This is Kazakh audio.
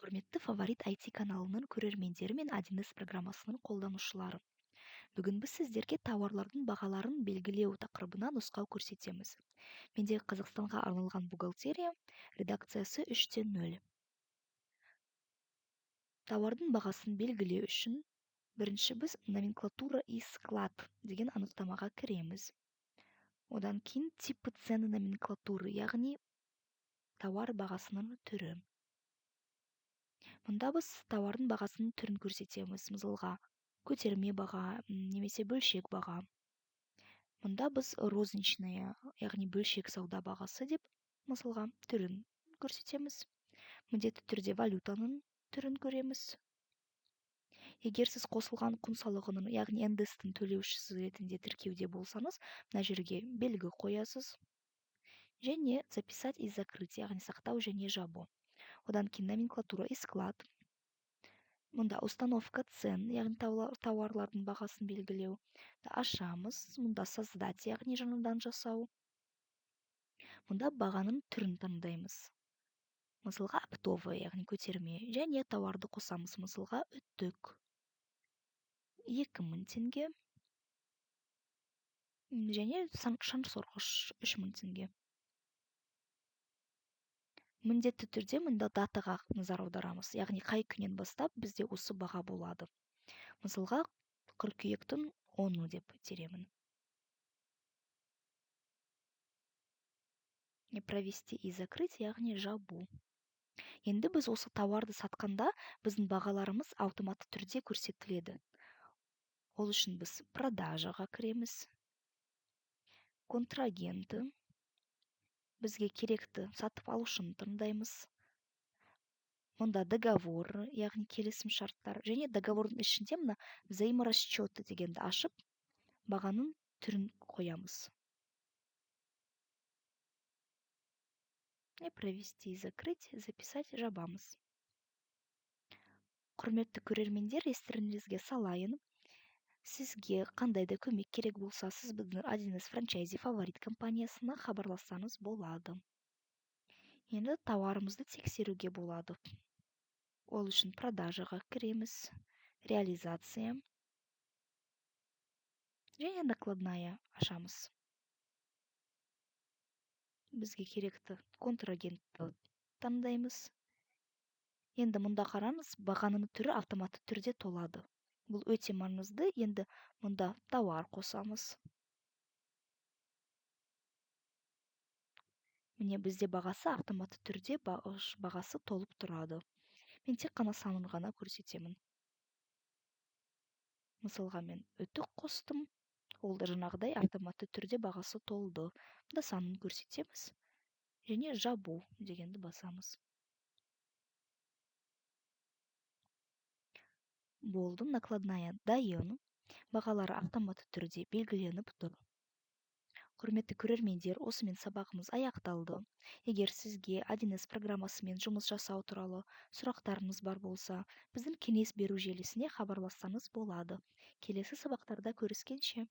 Құрметті фаворит IT каналының көрермендері мен 1С программасының қолданушылары. Бүгін біз сіздерге тауарлардың бағаларын белгілеу тақырыбына нұсқау көрсетеміз. Менде Қазақстанға арналған бухгалтерия, редакциясы 3-0. Тауардың бағасын белгілеу үшін бірінші біз номенклатура и склад деген анықтамаға кіреміз. Одан кейін типы цены номенклатуры, яғни тауар бағасының түрі. Мұнда біз тауардың бағасының түрін көрсетеміз, мысалға көтерме баға немесе бөлшек баға. Мұнда біз розничная, яғни бөлшек сауда бағасы деп мысалға түрін көрсетеміз. Міндетті түрде валютаның түрін көреміз. Егер сіз қосылған құн салығының, яғни НДС-тің төлеушісі ретінде тіркеуде болсаңыз, мына жерге белгі қоясыз. Және записать и закрыть, яғни сақтау және жабу. Одан кейін номенклатура и склад. Мұнда установка цен, яғни тауарлардың бағасын белгілеу. Ашамыз, мұнда создать, яғни жаңадан жасау. Мұнда бағаның түрін таңдаймыз. Мысалға оптовый, яғни көтерме, және тауарды қосамыз, мысалға үтік. 2000 теңге. Және шаңсорғыш 3000 теңге. Міндетті түрде мұнда датаға назар аударамыз, яғни қай күннен бастап бізде осы баға болады. Мысалға қыркүйектің 10-ы деп теремін. Провести и закрыть, яғни жабу. Енді біз осы тауарды сатқанда біздің бағаларымыз автоматты түрде көрсетіледі. Ол үшін біз продажаға кіреміз. Контрагенті. Бізге керекті сатып алушыны таңдаймыз. Мұнда договор, яғни келісім шарттар, және договордың ішінде мына взаиморасчеты дегенді ашып, бағаның түрін қоямыз. Провести и закрыть, записать жабамыз. Құрметті көрермендер, естеріңізге салайын. Сізге қандай да көмек керек болса, сіз біздің 1С франчайзи фаворит компаниясына хабарлассаңыз болады. Енді тауарымызды тексеруге болады. Ол үшін продажаға кіреміз, реализация және накладная ашамыз. Бізге керекті контрагентті таңдаймыз. Енді мұнда қараңыз, бағаның түрі автоматты түрде толады. Бұл өте маңызды. Енді мұнда тауар қосамыз. Міне бізде бағасы автоматты түрде бағасы толып тұрады. Мен тек қана санын ғана көрсетемін. Мысалға мен үтік қостым. Ол да жаңағыдай автоматты түрде бағасы толды. Мұнда санын көрсетеміз. Және жабу дегенді басамыз. Болды, накладная дайын. Бағалары автоматты түрде белгіленіп тұр. Құрметті көрермендер, осымен сабағымыз аяқталды. Егер сізге 1С программасымен жұмыс жасау туралы сұрақтарыңыз бар болса, біздің кеңес беру желісіне хабарлассаңыз болады. Келесі сабақтарда көріскенше.